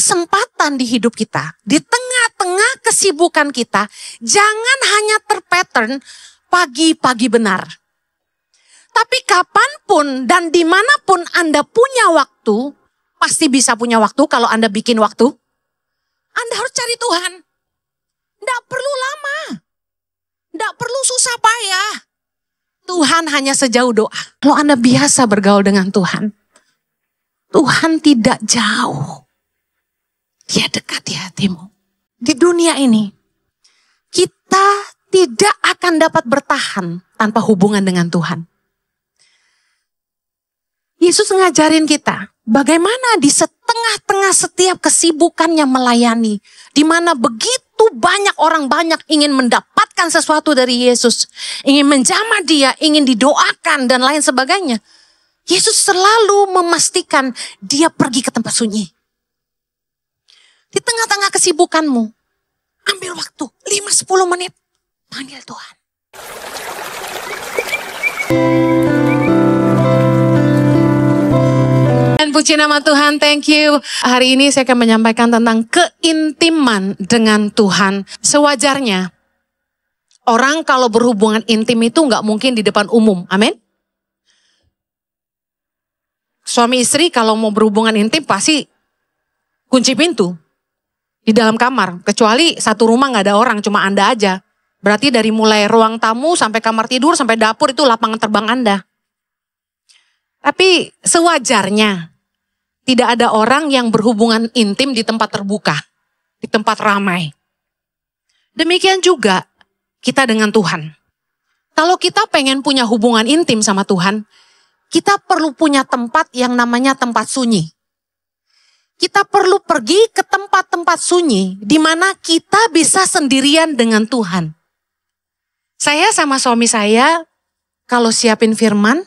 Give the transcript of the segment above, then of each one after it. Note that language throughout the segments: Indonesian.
kesempatan di hidup kita, di tengah-tengah kesibukan kita, jangan hanya terpattern pagi-pagi benar. Tapi kapanpun dan dimanapun Anda punya waktu, pasti bisa punya waktu kalau Anda bikin waktu. Anda harus cari Tuhan. Tidak perlu lama. Tidak perlu susah payah. Tuhan hanya sejauh doa. Kalau Anda biasa bergaul dengan Tuhan, Tuhan tidak jauh. Dia dekat di hatimu. Di dunia ini, kita tidak akan dapat bertahan tanpa hubungan dengan Tuhan. Yesus ngajarin kita bagaimana di setengah-tengah setiap kesibukannya melayani. Di mana begitu banyak orang banyak ingin mendapatkan sesuatu dari Yesus. Ingin menjamah dia, ingin didoakan dan lain sebagainya. Yesus selalu memastikan dia pergi ke tempat sunyi. Di tengah-tengah kesibukanmu, ambil waktu 5-10 menit, panggil Tuhan. Dan puji nama Tuhan, thank you. Hari ini saya akan menyampaikan tentang keintiman dengan Tuhan. Sewajarnya, orang kalau berhubungan intim itu nggak mungkin di depan umum, amin? Suami istri kalau mau berhubungan intim pasti kunci pintu. Di dalam kamar, kecuali satu rumah gak ada orang, cuma Anda aja. Berarti dari mulai ruang tamu sampai kamar tidur sampai dapur itu lapangan terbang Anda. Tapi sewajarnya tidak ada orang yang berhubungan intim di tempat terbuka, di tempat ramai. Demikian juga kita dengan Tuhan. Kalau kita pengen punya hubungan intim sama Tuhan, kita perlu punya tempat yang namanya tempat sunyi. Kita perlu pergi ke tempat-tempat sunyi di mana kita bisa sendirian dengan Tuhan. Saya sama suami saya kalau siapin firman,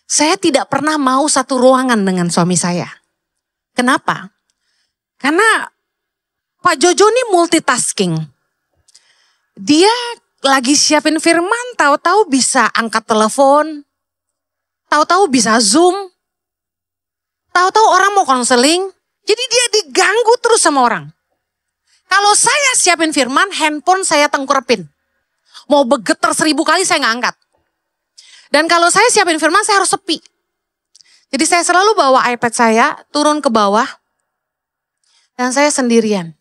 saya tidak pernah mau satu ruangan dengan suami saya. Kenapa? Karena Pak Jojo ini multitasking. Dia lagi siapin firman, tahu-tahu bisa angkat telepon, tahu-tahu bisa Zoom, tahu-tahu orang mau konseling. Jadi dia diganggu terus sama orang. Kalau saya siapin firman, handphone saya tengkurapin. Mau bergetar 1000 kali saya nggak angkat. Dan kalau saya siapin firman, saya harus sepi. Jadi saya selalu bawa iPad saya, turun ke bawah. Dan saya sendirian.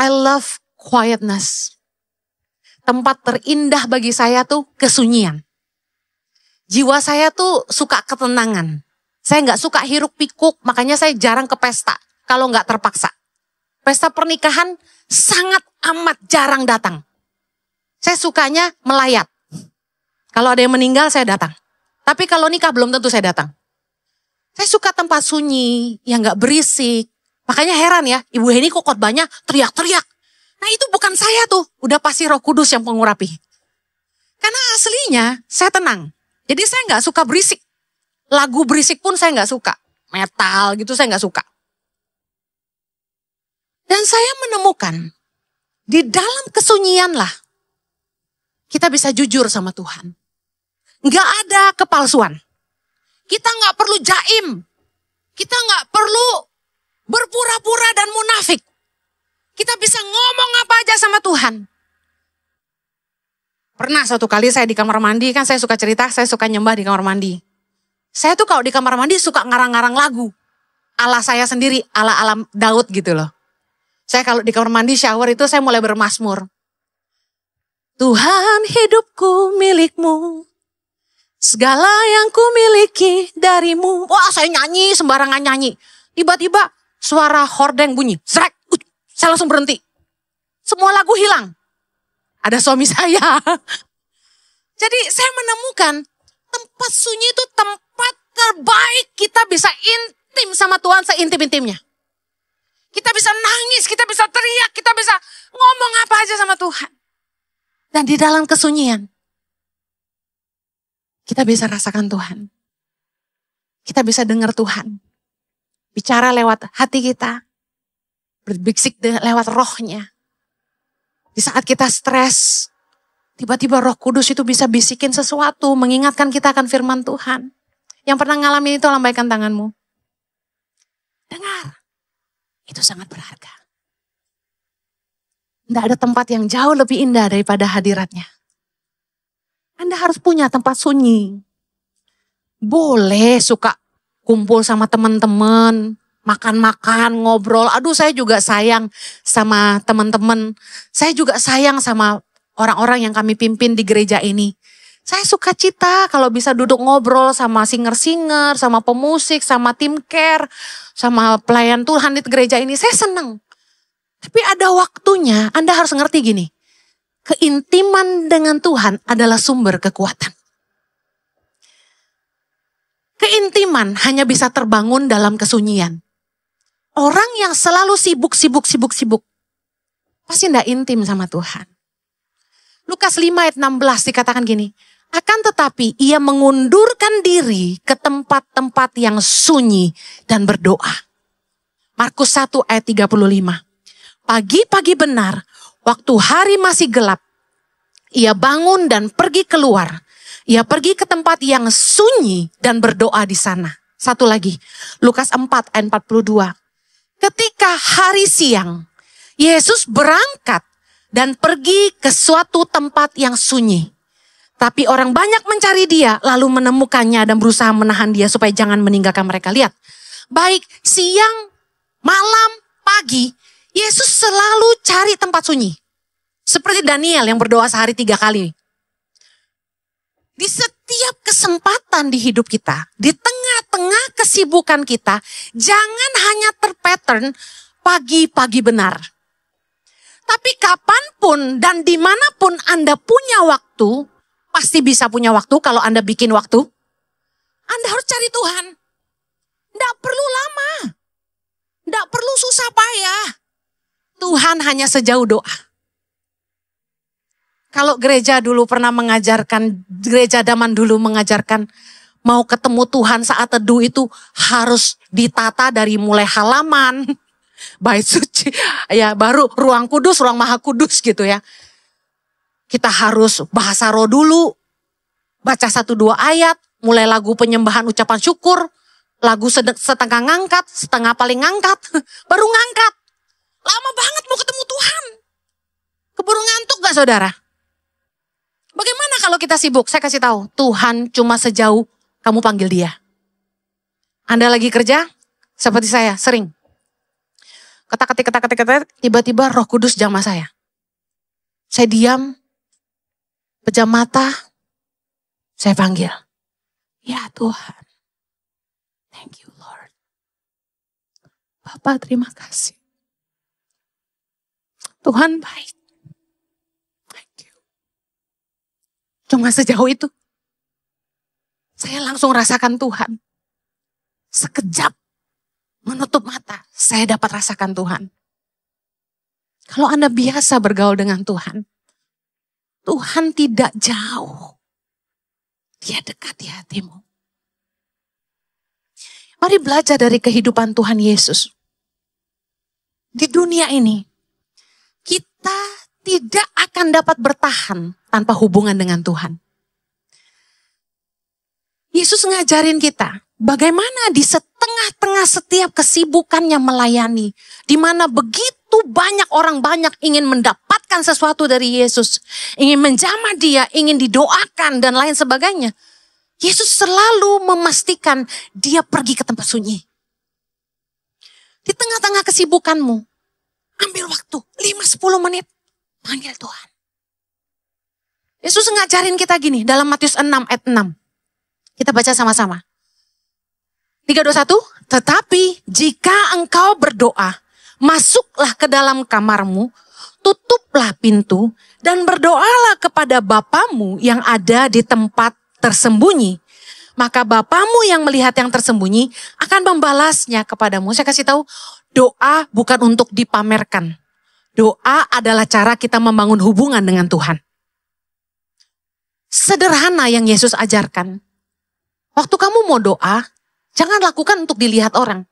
I love quietness. Tempat terindah bagi saya tuh kesunyian. Jiwa saya tuh suka ketenangan. Saya nggak suka hiruk pikuk, makanya saya jarang ke pesta kalau nggak terpaksa. Pesta pernikahan sangat amat jarang datang. Saya sukanya melayat. Kalau ada yang meninggal saya datang. Tapi kalau nikah belum tentu saya datang. Saya suka tempat sunyi, yang nggak berisik. Makanya heran ya, Ibu Heni kok khotbahnya teriak-teriak. Nah itu bukan saya tuh, udah pasti Roh Kudus yang pengurapi. Karena aslinya saya tenang. Jadi saya nggak suka berisik. Lagu berisik pun saya nggak suka. Metal gitu saya nggak suka. Dan saya menemukan di dalam kesunyian lah kita bisa jujur sama Tuhan. Nggak ada kepalsuan. Kita nggak perlu jaim. Kita nggak perlu berpura-pura dan munafik. Kita bisa ngomong apa aja sama Tuhan. Pernah satu kali saya di kamar mandi, kan saya suka cerita, saya suka nyembah di kamar mandi. Saya tuh kalau di kamar mandi suka ngarang-ngarang lagu. Ala saya sendiri, ala-ala Daud gitu loh. Saya kalau di kamar mandi shower itu saya mulai bermazmur. Tuhan hidupku milikmu. Segala yang ku miliki darimu. Wah saya nyanyi, sembarangan nyanyi. Tiba-tiba suara hordeng bunyi. Zrek, saya langsung berhenti. Semua lagu hilang. Ada suami saya. Jadi saya menemukan tempat sunyi itu tempat terbaik kita bisa intim sama Tuhan seintim-intimnya. Kita bisa nangis, kita bisa teriak, kita bisa ngomong apa aja sama Tuhan. Dan di dalam kesunyian, kita bisa rasakan Tuhan. Kita bisa dengar Tuhan. Bicara lewat hati kita. Berbisik lewat rohnya. Di saat kita stres, tiba-tiba Roh Kudus itu bisa bisikin sesuatu, mengingatkan kita akan firman Tuhan. Yang pernah ngalamin itu lambaikan tanganmu. Dengar. sangat berharga. Tidak ada tempat yang jauh lebih indah daripada hadiratnya. Anda harus punya tempat sunyi. Boleh suka kumpul sama teman-teman, makan-makan, ngobrol. Aduh, saya juga sayang sama teman-teman. Saya juga sayang sama orang-orang yang kami pimpin di gereja ini. Saya suka cita kalau bisa duduk ngobrol sama singer-singer, sama pemusik, sama tim care, sama pelayan Tuhan di gereja ini. Saya senang. Tapi ada waktunya, Anda harus ngerti gini. Keintiman dengan Tuhan adalah sumber kekuatan. Keintiman hanya bisa terbangun dalam kesunyian. Orang yang selalu sibuk, pasti tidak intim sama Tuhan. Lukas 5 ayat 16 dikatakan gini. Akan tetapi ia mengundurkan diri ke tempat-tempat yang sunyi dan berdoa. Markus 1 ayat 35. Pagi-pagi benar, waktu hari masih gelap, ia bangun dan pergi keluar. Ia pergi ke tempat yang sunyi dan berdoa di sana. Satu lagi, Lukas 4 ayat 42. Ketika hari siang, Yesus berangkat dan pergi ke suatu tempat yang sunyi. Tapi orang banyak mencari dia, lalu menemukannya dan berusaha menahan dia supaya jangan meninggalkan mereka. Lihat, baik siang, malam, pagi, Yesus selalu cari tempat sunyi. Seperti Daniel yang berdoa sehari 3 kali. Di setiap kesempatan di hidup kita, di tengah-tengah kesibukan kita, jangan hanya terpattern pagi-pagi benar. Tapi kapanpun dan dimanapun Anda punya waktu, pasti bisa punya waktu kalau Anda bikin waktu. Anda harus cari Tuhan. Tidak perlu lama. Tidak perlu susah payah. Tuhan hanya sejauh doa. Kalau gereja dulu pernah mengajarkan, gereja zaman dulu mengajarkan, mau ketemu Tuhan saat teduh itu harus ditata dari mulai halaman, bait suci, ya baru ruang kudus, ruang maha kudus gitu ya. Kita harus bahasa roh dulu, baca 1-2 ayat, mulai lagu penyembahan ucapan syukur, lagu setengah ngangkat, setengah paling ngangkat, baru ngangkat. Lama banget mau ketemu Tuhan. Keburu ngantuk gak saudara? Bagaimana kalau kita sibuk? Saya kasih tahu, Tuhan cuma sejauh kamu panggil dia. Anda lagi kerja, seperti saya, sering. Ketak-ketik, tiba-tiba Roh Kudus jamah saya. Saya diam, pejam mata, saya panggil. Ya Tuhan, thank you Lord. Bapak terima kasih. Tuhan baik. Thank you. Cuma sejauh itu. Saya langsung rasakan Tuhan. Sekejap menutup mata, saya dapat rasakan Tuhan. Kalau Anda biasa bergaul dengan Tuhan, Tuhan tidak jauh. Dia dekat di hatimu. Mari belajar dari kehidupan Tuhan Yesus. Di dunia ini, kita tidak akan dapat bertahan tanpa hubungan dengan Tuhan. Yesus ngajarin kita bagaimana di tengah-tengah setiap kesibukannya melayani, di mana begitu banyak orang banyak ingin mendapatkan sesuatu dari Yesus, ingin menjamah dia, ingin didoakan dan lain sebagainya. Yesus selalu memastikan dia pergi ke tempat sunyi. Di tengah-tengah kesibukanmu, ambil waktu 5-10 menit, panggil Tuhan. Yesus ngajarin kita gini dalam Matius 6 ayat 6. Kita baca sama-sama. 3, 2, 1. Tetapi jika engkau berdoa, masuklah ke dalam kamarmu, tutuplah pintu, dan berdoalah kepada Bapamu yang ada di tempat tersembunyi. Maka Bapamu yang melihat yang tersembunyi akan membalasnya kepadamu. Saya kasih tahu, doa bukan untuk dipamerkan. Doa adalah cara kita membangun hubungan dengan Tuhan. Sederhana yang Yesus ajarkan. Waktu kamu mau doa, jangan lakukan untuk dilihat orang.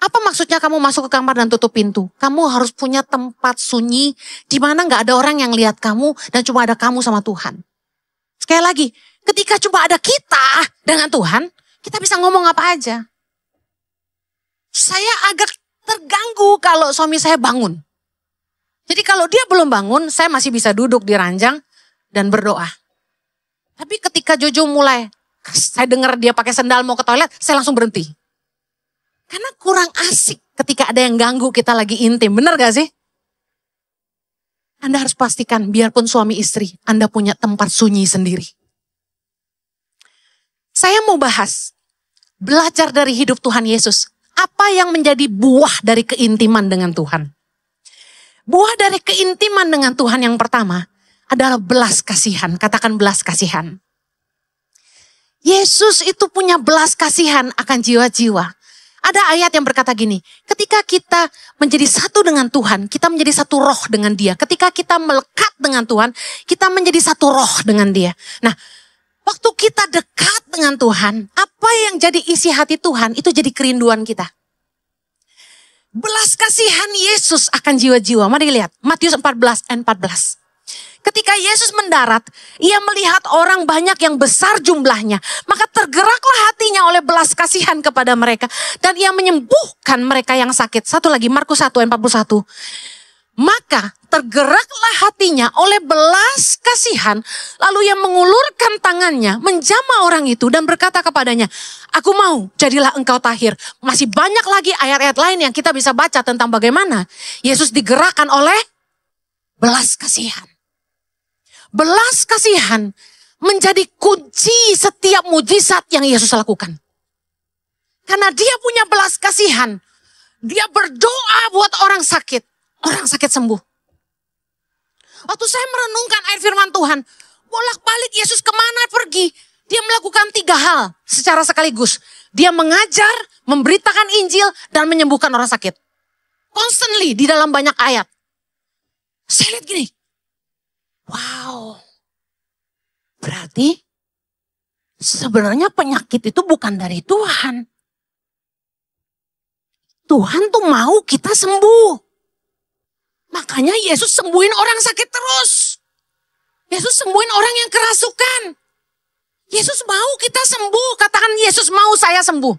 Apa maksudnya kamu masuk ke kamar dan tutup pintu? Kamu harus punya tempat sunyi di mana gak ada orang yang lihat kamu dan cuma ada kamu sama Tuhan. Sekali lagi, ketika cuma ada kita dengan Tuhan, kita bisa ngomong apa aja. Saya agak ganggu kalau suami saya bangun. Jadi kalau dia belum bangun, saya masih bisa duduk di ranjang dan berdoa. Tapi ketika Jojo mulai, saya dengar dia pakai sendal mau ke toilet, saya langsung berhenti. Karena kurang asik ketika ada yang ganggu kita lagi intim. Benar gak sih? Anda harus pastikan biarpun suami istri, Anda punya tempat sunyi sendiri. Saya mau bahas, belajar dari hidup Tuhan Yesus. Apa yang menjadi buah dari keintiman dengan Tuhan? Buah dari keintiman dengan Tuhan yang pertama adalah belas kasihan. Katakan belas kasihan. Yesus itu punya belas kasihan akan jiwa-jiwa. Ada ayat yang berkata gini, ketika kita menjadi satu dengan Tuhan, kita menjadi satu roh dengan Dia. Ketika kita melekat dengan Tuhan, kita menjadi satu roh dengan Dia. Nah, waktu kita dekat dengan Tuhan, apa yang jadi isi hati Tuhan, itu jadi kerinduan kita. Belas kasihan Yesus akan jiwa-jiwa. Mari lihat, Matius 14 ayat 14. Ketika Yesus mendarat, ia melihat orang banyak yang besar jumlahnya. Maka tergeraklah hatinya oleh belas kasihan kepada mereka. Dan ia menyembuhkan mereka yang sakit. Satu lagi, Markus 1 ayat 41. Maka tergeraklah hatinya oleh belas kasihan. Lalu ia mengulurkan tangannya, menjamah orang itu dan berkata kepadanya, aku mau, jadilah engkau tahir. Masih banyak lagi ayat-ayat lain yang kita bisa baca tentang bagaimana Yesus digerakkan oleh belas kasihan. Belas kasihan menjadi kunci setiap mujizat yang Yesus lakukan. Karena dia punya belas kasihan. Dia berdoa buat orang sakit. Orang sakit sembuh. Waktu saya merenungkan ayat firman Tuhan, bolak-balik Yesus kemana pergi, dia melakukan 3 hal secara sekaligus. Dia mengajar, memberitakan Injil, dan menyembuhkan orang sakit. Constantly di dalam banyak ayat. Saya lihat gini, wow, berarti sebenarnya penyakit itu bukan dari Tuhan. Tuhan tuh mau kita sembuh. Makanya Yesus sembuhin orang sakit terus. Yesus sembuhin orang yang kerasukan. Yesus mau kita sembuh. Katakan Yesus mau saya sembuh.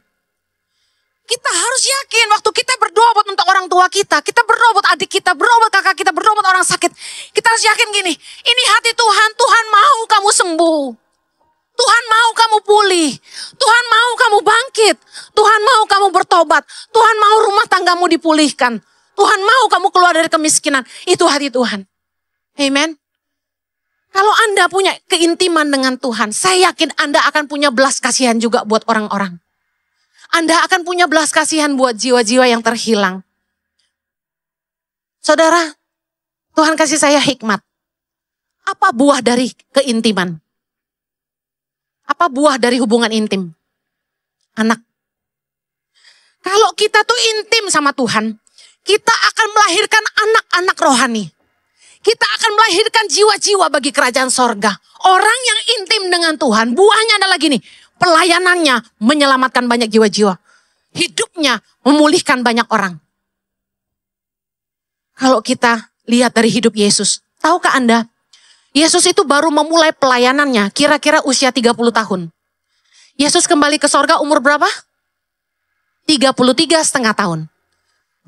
Kita harus yakin waktu kita berdoa buat untuk orang tua kita. Kita berdoa buat adik kita, berdoa buat kakak kita, berdoa buat orang sakit. Kita harus yakin gini, ini hati Tuhan. Tuhan mau kamu sembuh. Tuhan mau kamu pulih. Tuhan mau kamu bangkit. Tuhan mau kamu bertobat. Tuhan mau rumah tanggamu dipulihkan. Tuhan mau kamu keluar dari kemiskinan. Itu hati Tuhan. Amen. Kalau Anda punya keintiman dengan Tuhan, saya yakin Anda akan punya belas kasihan juga buat orang-orang. Anda akan punya belas kasihan buat jiwa-jiwa yang terhilang. Saudara, Tuhan kasih saya hikmat. Apa buah dari keintiman? Apa buah dari hubungan intim? Anak. Kalau kita tuh intim sama Tuhan, kita akan melahirkan anak-anak rohani. Kita akan melahirkan jiwa-jiwa bagi kerajaan sorga. Orang yang intim dengan Tuhan, buahnya adalah gini. Pelayanannya menyelamatkan banyak jiwa-jiwa. Hidupnya memulihkan banyak orang. Kalau kita lihat dari hidup Yesus, tahukah Anda? Yesus itu baru memulai pelayanannya kira-kira usia 30 tahun. Yesus kembali ke sorga umur berapa? 33,5 tahun.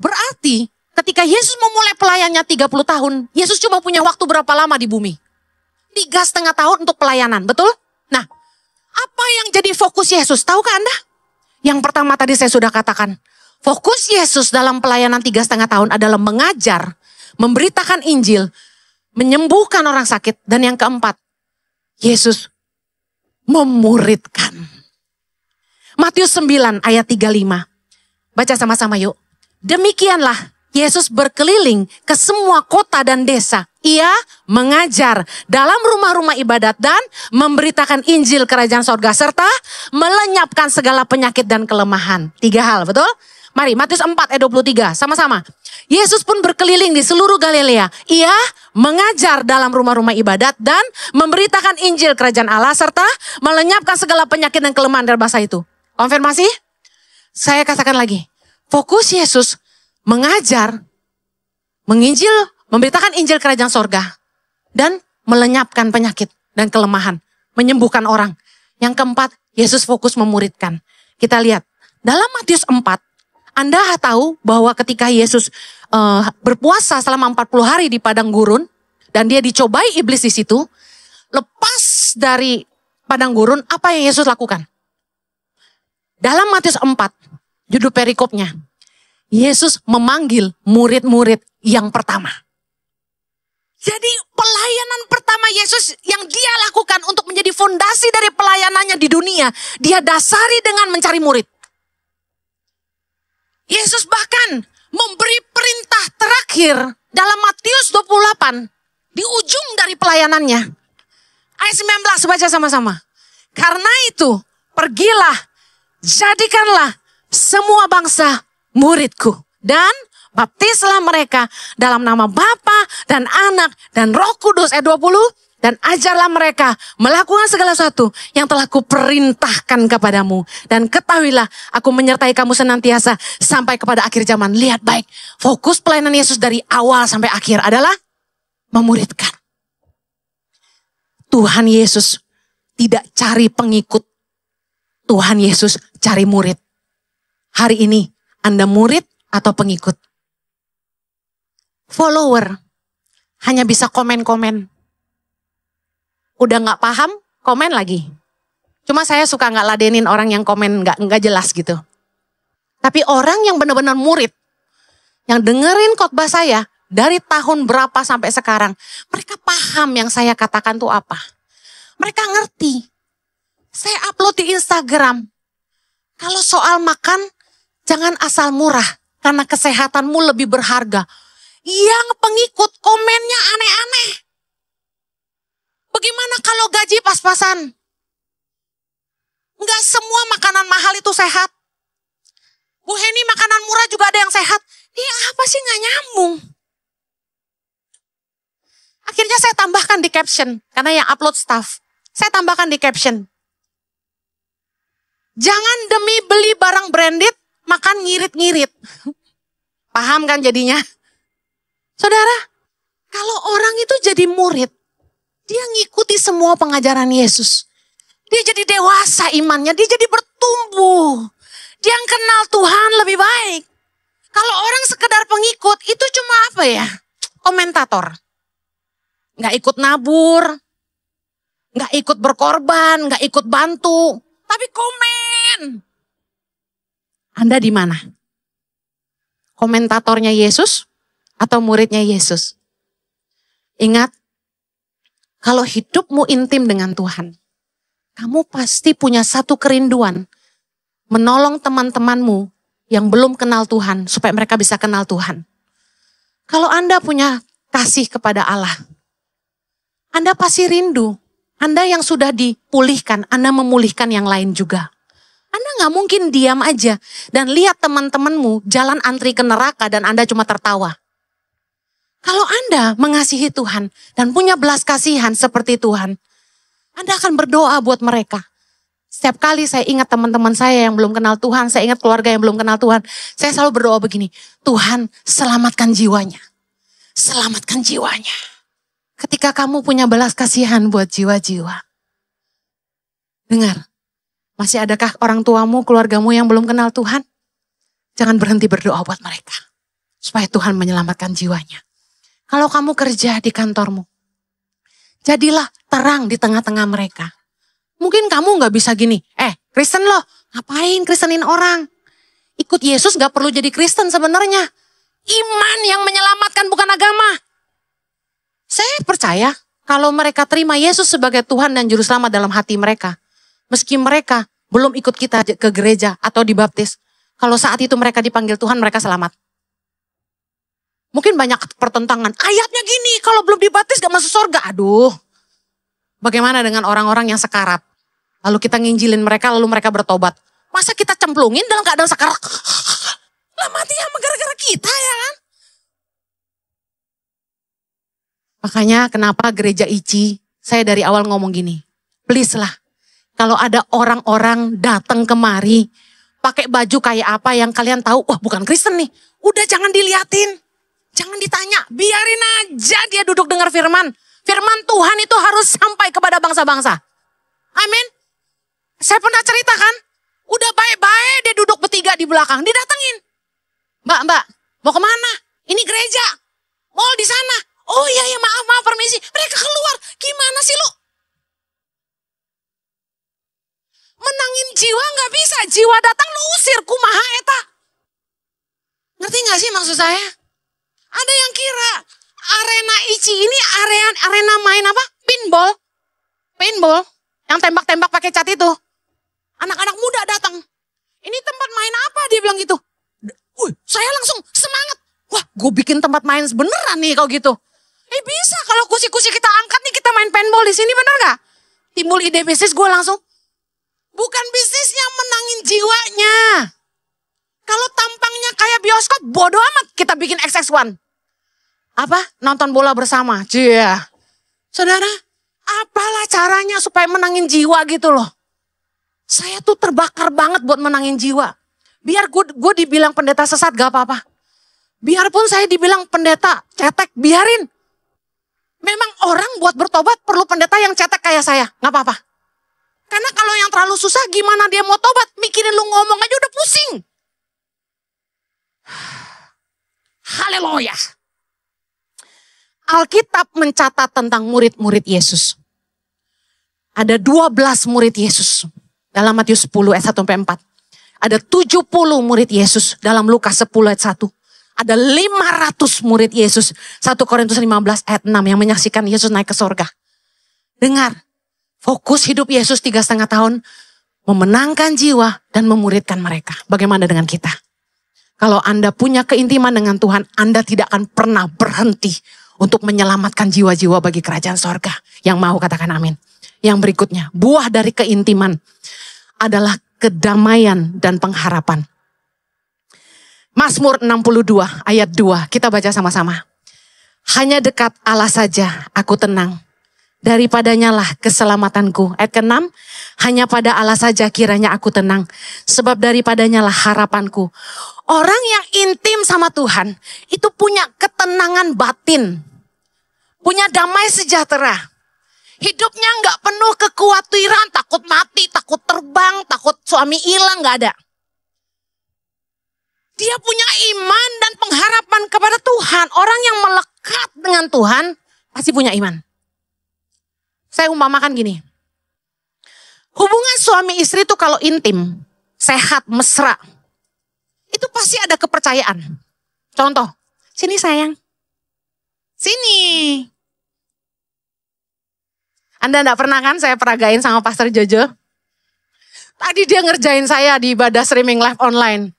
Berarti ketika Yesus memulai pelayanannya 30 tahun, Yesus cuma punya waktu berapa lama di bumi? 3,5 tahun untuk pelayanan, betul? Nah, apa yang jadi fokus Yesus? Tahukah Anda? Yang pertama tadi saya sudah katakan, fokus Yesus dalam pelayanan 3,5 tahun adalah mengajar, memberitakan Injil, menyembuhkan orang sakit. Dan yang keempat, Yesus memuridkan. Matius 9 ayat 35. Baca sama-sama yuk. Demikianlah Yesus berkeliling ke semua kota dan desa. Ia mengajar dalam rumah-rumah ibadat dan memberitakan Injil kerajaan sorga. Serta melenyapkan segala penyakit dan kelemahan. 3 hal, betul? Mari Matius 4 ayat 23 sama-sama. Yesus pun berkeliling di seluruh Galilea. Ia mengajar dalam rumah-rumah ibadat dan memberitakan Injil kerajaan Allah. Serta melenyapkan segala penyakit dan kelemahan dalam bahasa itu. Konfirmasi? Saya katakan lagi. Fokus Yesus mengajar, menginjil, memberitakan Injil kerajaan sorga. Dan melenyapkan penyakit dan kelemahan. Menyembuhkan orang. Yang keempat, Yesus fokus memuridkan. Kita lihat. Dalam Matius 4, Anda tahu bahwa ketika Yesus berpuasa selama 40 hari di padang gurun, dan dia dicobai iblis di situ, lepas dari padang gurun, apa yang Yesus lakukan? Dalam Matius 4, judul perikopnya, Yesus memanggil murid-murid yang pertama. Jadi pelayanan pertama Yesus yang dia lakukan untuk menjadi fondasi dari pelayanannya di dunia, dia dasari dengan mencari murid. Yesus bahkan memberi perintah terakhir dalam Matius 28, di ujung dari pelayanannya. Ayat 19, baca sama-sama. Karena itu, pergilah, jadikanlah semua bangsa muridku. Dan baptislah mereka dalam nama Bapa dan Anak dan Roh Kudus. Ayat 20. Dan ajarlah mereka melakukan segala sesuatu yang telah kuperintahkan kepadamu. Dan ketahuilah aku menyertai kamu senantiasa sampai kepada akhir zaman. Lihat baik, fokus pelayanan Yesus dari awal sampai akhir adalah memuridkan. Tuhan Yesus tidak cari pengikut. Tuhan Yesus cari murid. Hari ini Anda murid atau pengikut? Follower hanya bisa komen-komen. Udah gak paham, komen lagi. Cuma saya suka gak ladenin orang yang komen gak jelas gitu. Tapi orang yang benar-benar murid, yang dengerin khotbah saya dari tahun berapa sampai sekarang, mereka paham yang saya katakan tuh apa. Mereka ngerti. Saya upload di Instagram. Kalau soal makan, jangan asal murah, karena kesehatanmu lebih berharga. Yang pengikut komennya aneh-aneh. Bagaimana kalau gaji pas-pasan? Enggak semua makanan mahal itu sehat. Bu Heni, makanan murah juga ada yang sehat. Ini apa sih gak nyambung? Akhirnya saya tambahkan di caption. Karena yang upload staff. Saya tambahkan di caption. Jangan demi beli barang branded, makan ngirit-ngirit. Paham kan jadinya? Saudara, kalau orang itu jadi murid, dia ngikuti semua pengajaran Yesus. Dia jadi dewasa imannya, dia jadi bertumbuh. Dia kenal Tuhan lebih baik. Kalau orang sekedar pengikut, itu cuma apa ya? Komentator. Gak ikut nabur, gak ikut berkorban, gak ikut bantu. Tapi komen. Anda di mana? Komentatornya Yesus atau muridnya Yesus? Ingat, kalau hidupmu intim dengan Tuhan, kamu pasti punya satu kerinduan, menolong teman-temanmu yang belum kenal Tuhan, supaya mereka bisa kenal Tuhan. Kalau Anda punya kasih kepada Allah, Anda pasti rindu. Anda yang sudah dipulihkan, Anda memulihkan yang lain juga. Anda gak mungkin diam aja dan lihat teman-temanmu jalan antri ke neraka dan Anda cuma tertawa. Kalau Anda mengasihi Tuhan dan punya belas kasihan seperti Tuhan, Anda akan berdoa buat mereka. Setiap kali saya ingat teman-teman saya yang belum kenal Tuhan, saya ingat keluarga yang belum kenal Tuhan, saya selalu berdoa begini, Tuhan selamatkan jiwanya. Selamatkan jiwanya. Ketika kamu punya belas kasihan buat jiwa-jiwa. Dengar, masih adakah orang tuamu, keluargamu yang belum kenal Tuhan? Jangan berhenti berdoa buat mereka. Supaya Tuhan menyelamatkan jiwanya. Kalau kamu kerja di kantormu, jadilah terang di tengah-tengah mereka. Mungkin kamu gak bisa gini, Kristen loh, ngapain Kristenin orang? Ikut Yesus gak perlu jadi Kristen sebenarnya. Iman yang menyelamatkan bukan agama. Saya percaya kalau mereka terima Yesus sebagai Tuhan dan Juru Selamat dalam hati mereka, meski mereka belum ikut kita ke gereja atau dibaptis, kalau saat itu mereka dipanggil Tuhan, mereka selamat. Mungkin banyak pertentangan. Ayatnya gini, kalau belum dibaptis gak masuk surga. Aduh, bagaimana dengan orang-orang yang sekarat? Lalu kita nginjilin mereka, lalu mereka bertobat. Masa kita cemplungin dalam keadaan sekarat? Lah mati ya gara-gara kita ya kan? Makanya kenapa gereja ICI, saya dari awal ngomong gini. Please lah, kalau ada orang-orang datang kemari, pakai baju kayak apa yang kalian tahu, wah bukan Kristen nih. Udah jangan diliatin. Jangan ditanya, biarin aja dia duduk dengar firman. Firman Tuhan itu harus sampai kepada bangsa-bangsa. Amin. Saya pernah ceritakan, udah baik-baik dia duduk bertiga di belakang, didatengin. Mbak, mau kemana? Ini gereja. Mall di sana. Oh iya, maaf, permisi. Mereka keluar. Gimana sih lu? Menangin jiwa gak bisa. Jiwa datang lu usir. Kumaha eta. Ngerti gak sih maksud saya? Ada yang kira arena ICI ini arena main apa? Paintball. Yang tembak-tembak pakai cat itu. Anak-anak muda datang. Ini tempat main apa? Dia bilang gitu. Saya langsung semangat. Wah, gue bikin tempat main beneran nih kalau gitu. Bisa kalau kursi-kursi kita angkat nih, kita main paintball di sini, bener gak? Timbul ide bisnis, gue langsung. Bukan bisnisnya, menangin jiwanya. Kalau tampangnya kayak bioskop, bodoh amat kita bikin XX1. Apa? Nonton bola bersama. Cia. Saudara, apalah caranya supaya menangin jiwa gitu loh. Saya tuh terbakar banget buat menangin jiwa. Biar gue dibilang pendeta sesat gak apa-apa. Biarpun saya dibilang pendeta cetek, biarin. Memang orang buat bertobat perlu pendeta yang cetek kayak saya, gak apa-apa. Karena kalau yang terlalu susah gimana dia mau tobat, mikirin lu ngomong aja udah pusing. Haleluya. Alkitab mencatat tentang murid-murid Yesus. Ada 12 murid Yesus dalam Matius 10 ayat 1-4. Ada 70 murid Yesus dalam Lukas 10 ayat 1. Ada 500 murid Yesus. 1 Korintus 15 ayat 6 yang menyaksikan Yesus naik ke sorga. Dengar, fokus hidup Yesus 3,5 tahun. Memenangkan jiwa dan memuridkan mereka. Bagaimana dengan kita? Kalau Anda punya keintiman dengan Tuhan, Anda tidak akan pernah berhenti untuk menyelamatkan jiwa-jiwa bagi kerajaan sorga. Yang mau katakan amin. Yang berikutnya, buah dari keintiman adalah kedamaian dan pengharapan. Mazmur 62 ayat 2, kita baca sama-sama. Hanya dekat Allah saja aku tenang, daripadanya lah keselamatanku. Ayat ke-6, hanya pada Allah saja kiranya aku tenang, sebab daripadanya lah harapanku. Orang yang intim sama Tuhan, itu punya ketenangan batin, punya damai sejahtera. Hidupnya gak penuh kekhawatiran, takut mati, takut terbang, takut suami hilang, gak ada. Dia punya iman dan pengharapan kepada Tuhan. Orang yang melekat dengan Tuhan pasti punya iman. Saya umpamakan gini. Hubungan suami istri itu kalau intim, sehat, mesra, itu pasti ada kepercayaan. Contoh, sini sayang. Sini. Anda enggak pernah kan saya peragain sama Pastor Jojo? Tadi dia ngerjain saya di ibadah streaming live online.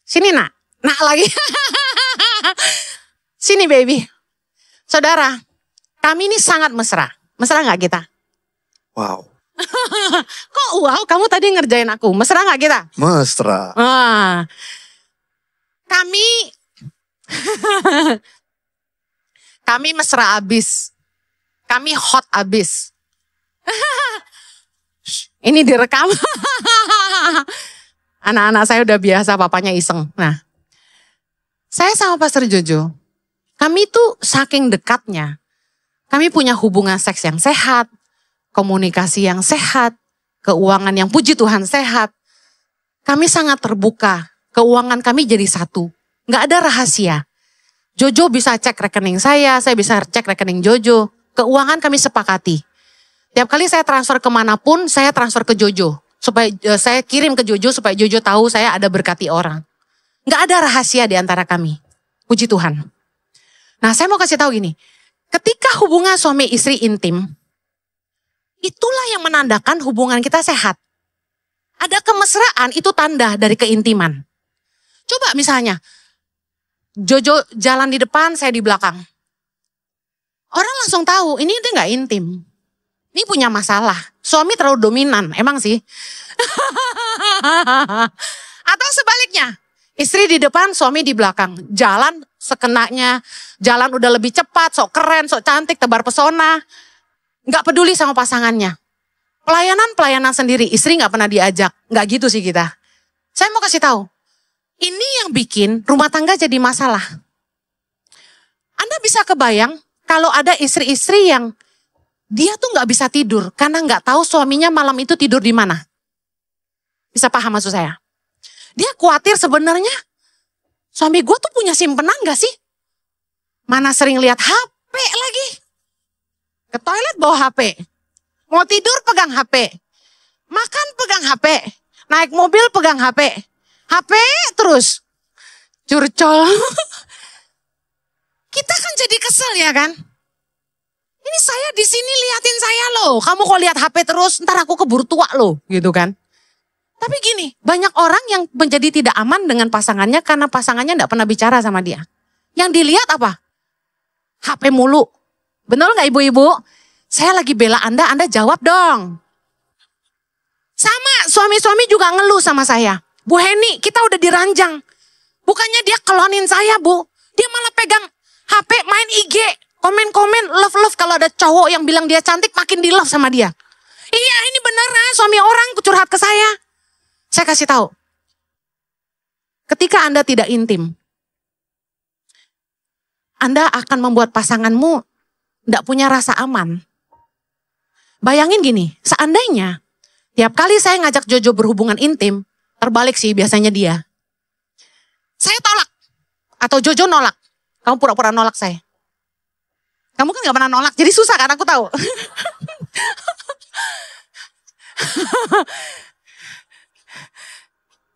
Sini nak lagi. Sini baby. Saudara, kami ini sangat mesra. Mesra gak kita? Wow. Kok wow, kamu tadi ngerjain aku. Mesra gak kita? Mesra. Kami mesra abis. Kami hot abis. Ini direkam. Anak-anak saya udah biasa papanya iseng. Nah, saya sama Pastor Jojo, kami tuh saking dekatnya. Kami punya hubungan seks yang sehat, komunikasi yang sehat, keuangan yang puji Tuhan sehat. Kami sangat terbuka, keuangan kami jadi satu. Gak ada rahasia. Jojo bisa cek rekening saya bisa cek rekening Jojo. Keuangan kami sepakati. Tiap kali saya transfer kemanapun, saya transfer ke Jojo. Supaya saya kirim ke Jojo supaya Jojo tahu saya ada berkati orang. Gak ada rahasia di antara kami. Puji Tuhan. Nah, saya mau kasih tahu gini. Ketika hubungan suami istri intim, itulah yang menandakan hubungan kita sehat. Ada kemesraan, itu tanda dari keintiman. Coba misalnya, Jojo jalan di depan, saya di belakang. Orang langsung tahu, ini dia gak intim. Ini punya masalah. Suami terlalu dominan, emang sih. Atau sebaliknya, istri di depan, suami di belakang. Jalan sekenanya, jalan udah lebih cepat, sok keren, sok cantik, tebar pesona. Gak peduli sama pasangannya. Pelayanan sendiri, istri gak pernah diajak. Gak gitu sih kita. Saya mau kasih tahu, ini yang bikin rumah tangga jadi masalah. Anda bisa kebayang kalau ada istri-istri yang dia tuh gak bisa tidur karena gak tahu suaminya malam itu tidur di mana. Bisa paham maksud saya? Dia khawatir sebenarnya suami gue tuh punya simpenan gak sih? Mana sering lihat HP lagi. Ke toilet bawa HP. Mau tidur pegang HP. Makan pegang HP. Naik mobil pegang HP. HP terus. Curcol. Kita kan jadi kesel ya kan? Ini saya di sini liatin saya loh. Kamu kok lihat HP terus, ntar aku keburu tua loh, gitu kan? Tapi gini, banyak orang yang menjadi tidak aman dengan pasangannya karena pasangannya tidak pernah bicara sama dia. Yang dilihat apa? HP mulu. Benar nggak ibu-ibu? Saya lagi bela Anda jawab dong. Sama, suami-suami juga ngeluh sama saya. Bu Heni, kita udah diranjang. Bukannya dia klonin saya, Bu. Dia malah pegang HP, main IG, komen-komen, love-love. Kalau ada cowok yang bilang dia cantik, makin di love sama dia. Iya, ini beneran suami orang curhat ke saya. Saya kasih tahu. Ketika Anda tidak intim, Anda akan membuat pasanganmu tidak punya rasa aman. Bayangin gini, seandainya tiap kali saya ngajak Jojo berhubungan intim, terbalik sih biasanya dia. Saya tolak, atau Jojo nolak. Kamu pura-pura nolak saya. Kamu kan gak pernah nolak, jadi susah kan aku tahu.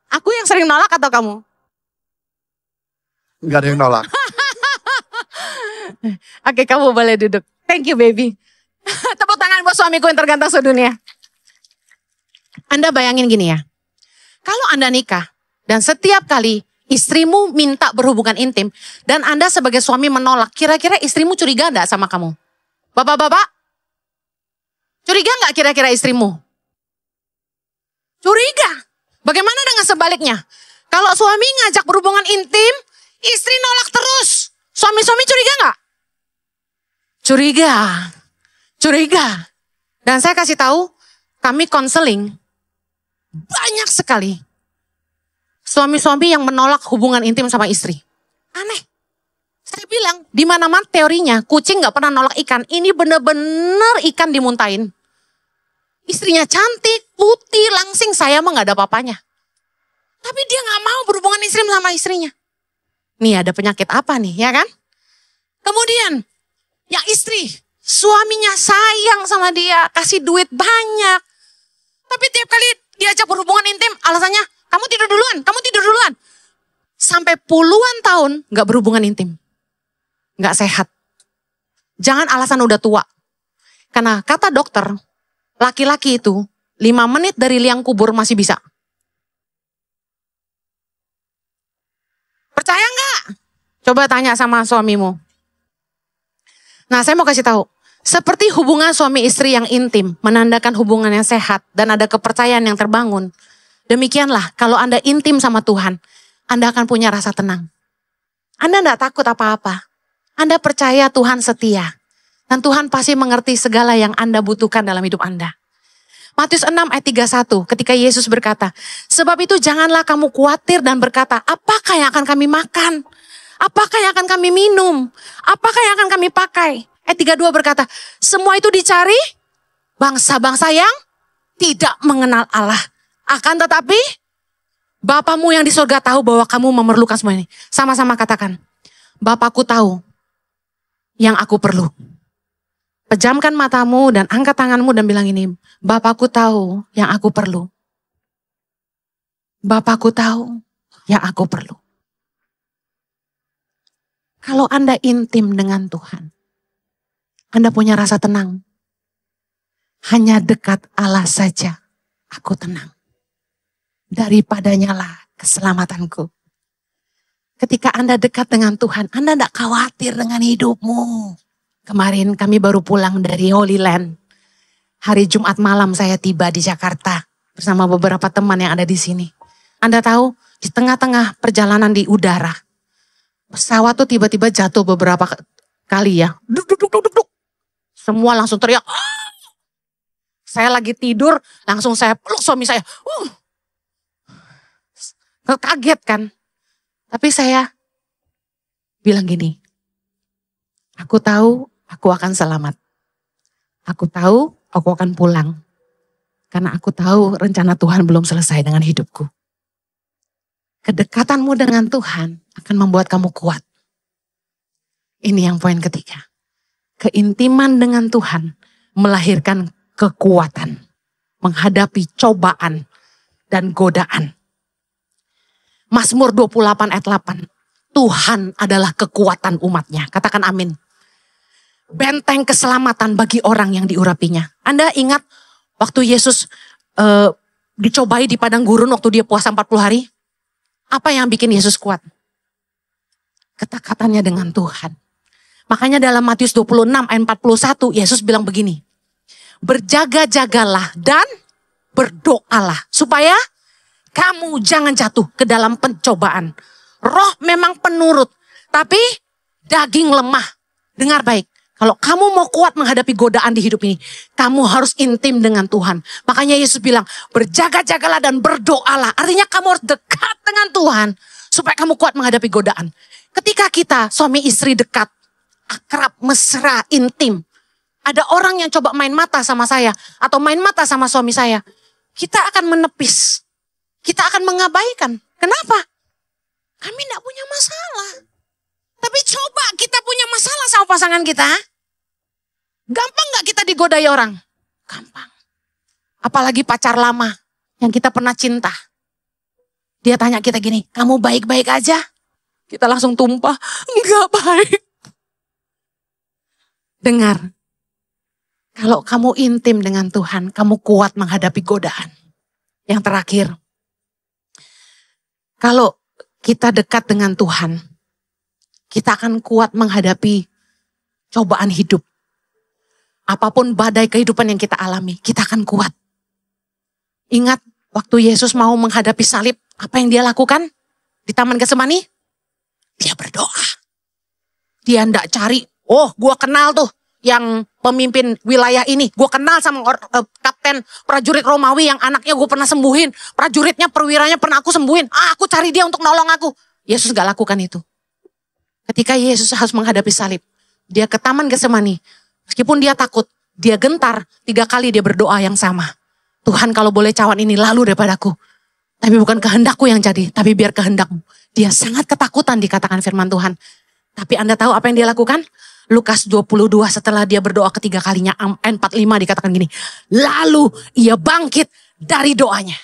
Aku yang sering nolak atau kamu? Gak ada yang nolak. Oke, kamu boleh duduk. Thank you baby. Tepuk tangan buat suamiku yang terganteng sedunia. Anda bayangin gini ya. Kalau Anda nikah dan setiap kali istrimu minta berhubungan intim dan Anda sebagai suami menolak, kira-kira istrimu curiga enggak sama kamu? Bapak-bapak? Curiga enggak kira-kira istrimu? Curiga. Bagaimana dengan sebaliknya? Kalau suami ngajak berhubungan intim, istri nolak terus. Suami-suami curiga enggak? Curiga. Curiga. Dan saya kasih tahu, kami konseling banyak sekali suami-suami yang menolak hubungan intim sama istri. Aneh. Saya bilang, di mana-mana teorinya, kucing gak pernah nolak ikan. Ini bener-bener ikan dimuntahin. Istrinya cantik, putih, langsing, saya mah gak ada apa-apanya. Tapi dia gak mau berhubungan istri sama istrinya. Nih ada penyakit apa nih, ya kan? Kemudian, yang istri, suaminya sayang sama dia, kasih duit banyak. Tapi tiap kali diajak berhubungan intim, alasannya, kamu tidur duluan, kamu tidur duluan. Sampai puluhan tahun gak berhubungan intim. Gak sehat. Jangan alasan udah tua. Karena kata dokter, laki-laki itu 5 menit dari liang kubur masih bisa. Percaya gak? Coba tanya sama suamimu. Nah saya mau kasih tahu. Seperti hubungan suami istri yang intim, menandakan hubungan yang sehat dan ada kepercayaan yang terbangun. Demikianlah kalau Anda intim sama Tuhan, Anda akan punya rasa tenang. Anda tidak takut apa-apa. Anda percaya Tuhan setia. Dan Tuhan pasti mengerti segala yang Anda butuhkan dalam hidup Anda. Matius 6 ayat 31 ketika Yesus berkata, sebab itu janganlah kamu khawatir dan berkata, apakah yang akan kami makan? Apakah yang akan kami minum? Apakah yang akan kami pakai? Ayat 32 berkata, semua itu dicari bangsa-bangsa yang tidak mengenal Allah. Akan tetapi, Bapamu yang di surga tahu bahwa kamu memerlukan semua ini. Sama-sama katakan, Bapakku tahu yang aku perlu. Pejamkan matamu dan angkat tanganmu dan bilang ini, Bapakku tahu yang aku perlu. Bapakku tahu yang aku perlu. Kalau Anda intim dengan Tuhan, Anda punya rasa tenang. Hanya dekat Allah saja aku tenang. Daripadanya lah keselamatanku. Ketika Anda dekat dengan Tuhan, Anda tidak khawatir dengan hidupmu. Kemarin kami baru pulang dari Holy Land. Hari Jumat malam saya tiba di Jakarta bersama beberapa teman yang ada di sini. Anda tahu, di tengah-tengah perjalanan di udara, pesawat tuh tiba-tiba jatuh beberapa kali ya. Duk, duk, duk, duk, duk. Semua langsung teriak. Ah! Saya lagi tidur, langsung saya peluk suami saya. Kaget kan. Tapi saya bilang gini, aku tahu aku akan selamat. Aku tahu aku akan pulang. Karena aku tahu rencana Tuhan belum selesai dengan hidupku. Kedekatanmu dengan Tuhan akan membuat kamu kuat. Ini yang poin ketiga. Keintiman dengan Tuhan melahirkan kekuatan menghadapi cobaan dan godaan. Mazmur 28 ayat 8. Tuhan adalah kekuatan umatnya. Katakan amin. Benteng keselamatan bagi orang yang diurapinya. Anda ingat waktu Yesus dicobai di padang gurun waktu dia puasa 40 hari? Apa yang bikin Yesus kuat? Kedekatannya dengan Tuhan. Makanya dalam Matius 26 ayat 41 Yesus bilang begini. Berjaga-jagalah dan berdoalah supaya kamu jangan jatuh ke dalam pencobaan. Roh memang penurut, tapi daging lemah. Dengar baik. Kalau kamu mau kuat menghadapi godaan di hidup ini, kamu harus intim dengan Tuhan. Makanya Yesus bilang, berjaga-jagalah dan berdoalah. Artinya kamu harus dekat dengan Tuhan, supaya kamu kuat menghadapi godaan. Ketika kita suami istri dekat, akrab, mesra, intim. Ada orang yang coba main mata sama saya, atau main mata sama suami saya. Kita akan menepis. Kita akan mengabaikan. Kenapa? Kami tidak punya masalah. Tapi coba kita punya masalah sama pasangan kita. Gampang gak kita digodai orang? Gampang. Apalagi pacar lama yang kita pernah cinta. Dia tanya kita gini, kamu baik-baik aja? Kita langsung tumpah, enggak baik. Dengar, kalau kamu intim dengan Tuhan, kamu kuat menghadapi godaan. Yang terakhir, kalau kita dekat dengan Tuhan, kita akan kuat menghadapi cobaan hidup. Apapun badai kehidupan yang kita alami, kita akan kuat. Ingat waktu Yesus mau menghadapi salib, apa yang dia lakukan? Di Taman Getsemani? Dia berdoa. Dia enggak cari, oh gua kenal tuh yang pemimpin wilayah ini. Gua kenal sama kapten prajurit Romawi yang anaknya gue pernah sembuhin. Prajuritnya, perwiranya pernah aku sembuhin. Aku cari dia untuk nolong aku. Yesus gak lakukan itu. Ketika Yesus harus menghadapi salib, dia ke Taman Getsemani. Meskipun dia takut, dia gentar, 3 kali dia berdoa yang sama. Tuhan kalau boleh cawan ini lalu daripadaku. Tapi bukan kehendakku yang jadi, tapi biar kehendakmu. Dia sangat ketakutan dikatakan firman Tuhan. Tapi Anda tahu apa yang dia lakukan? Lukas 22 setelah dia berdoa ketiga kalinya, 45 dikatakan gini. Lalu ia bangkit dari doanya.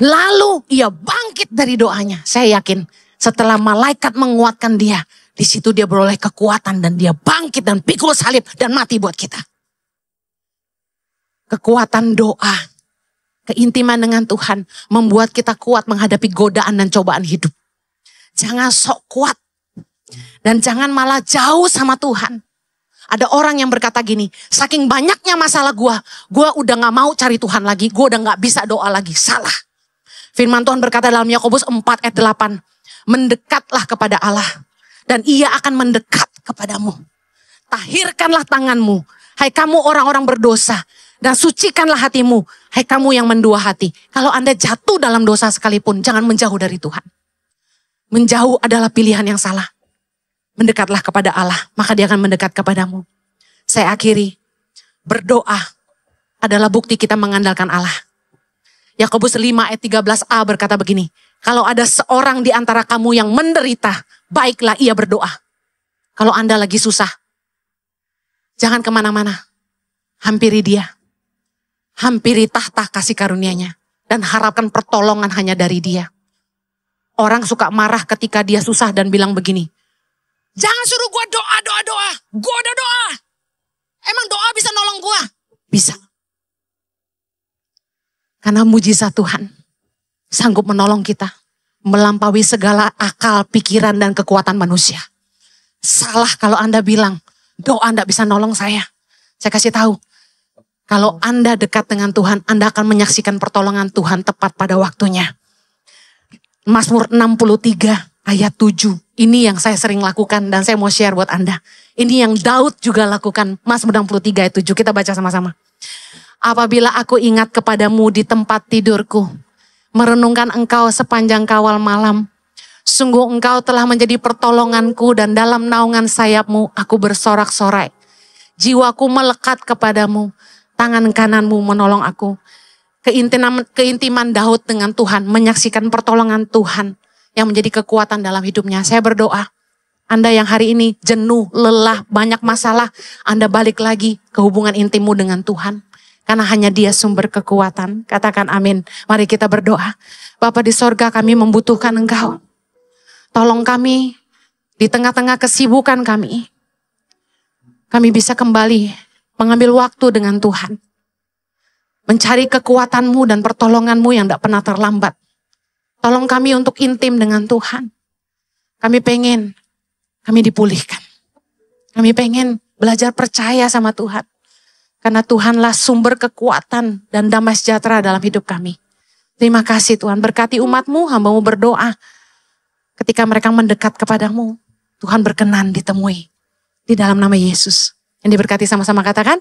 Lalu ia bangkit dari doanya. Saya yakin setelah malaikat menguatkan dia, di situ dia beroleh kekuatan dan dia bangkit dan pikul salib dan mati buat kita. Kekuatan doa, keintiman dengan Tuhan membuat kita kuat menghadapi godaan dan cobaan hidup. Jangan sok kuat dan jangan malah jauh sama Tuhan. Ada orang yang berkata gini, saking banyaknya masalah gue udah gak mau cari Tuhan lagi, gue udah gak bisa doa lagi. Salah. Firman Tuhan berkata dalam Yakobus 4 ayat 8, mendekatlah kepada Allah dan ia akan mendekat kepadamu. Tahirkanlah tanganmu, hai kamu orang-orang berdosa, dan sucikanlah hatimu, hai kamu yang mendua hati. Kalau Anda jatuh dalam dosa sekalipun, jangan menjauh dari Tuhan. Menjauh adalah pilihan yang salah. Mendekatlah kepada Allah, maka dia akan mendekat kepadamu. Saya akhiri, berdoa adalah bukti kita mengandalkan Allah. Yakobus 5 ayat 13a berkata begini, kalau ada seorang di antara kamu yang menderita, baiklah ia berdoa. Kalau Anda lagi susah, jangan kemana-mana. Hampiri dia. Hampiri tahta kasih karunia-Nya. Dan harapkan pertolongan hanya dari dia. Orang suka marah ketika dia susah dan bilang begini, jangan suruh gue doa. Gue udah doa. Emang doa bisa nolong gue? Bisa. Karena mujizat Tuhan sanggup menolong kita melampaui segala akal, pikiran, dan kekuatan manusia. Salah kalau Anda bilang, doa Anda bisa nolong saya. Saya kasih tahu, kalau Anda dekat dengan Tuhan, Anda akan menyaksikan pertolongan Tuhan tepat pada waktunya. Mazmur 63 ayat 7. Ini yang saya sering lakukan dan saya mau share buat Anda. Ini yang Daud juga lakukan. Mazmur 63 ayat 7. Kita baca sama-sama. Apabila aku ingat kepadamu di tempat tidurku, merenungkan engkau sepanjang kawal malam, sungguh engkau telah menjadi pertolonganku dan dalam naungan sayapmu aku bersorak-sorai. Jiwaku melekat kepadamu, tangan kananmu menolong aku. Keintiman Daud dengan Tuhan, menyaksikan pertolongan Tuhan yang menjadi kekuatan dalam hidupnya. Saya berdoa, Anda yang hari ini jenuh, lelah, banyak masalah, Anda balik lagi ke hubungan intimmu dengan Tuhan. Karena hanya Dia sumber kekuatan. Katakan amin. Mari kita berdoa. Bapa di sorga, kami membutuhkan Engkau. Tolong kami di tengah-tengah kesibukan kami. Kami bisa kembali mengambil waktu dengan Tuhan. Mencari kekuatan-Mu dan pertolongan-Mu yang tidak pernah terlambat. Tolong kami untuk intim dengan Tuhan. Kami pengen, kami dipulihkan. Kami pengen belajar percaya sama Tuhan. Karena Tuhanlah sumber kekuatan dan damai sejahtera dalam hidup kami. Terima kasih Tuhan, berkati umat-Mu, hamba-Mu berdoa. Ketika mereka mendekat kepadamu, Tuhan berkenan ditemui. Di dalam nama Yesus. Yang diberkati sama-sama katakan.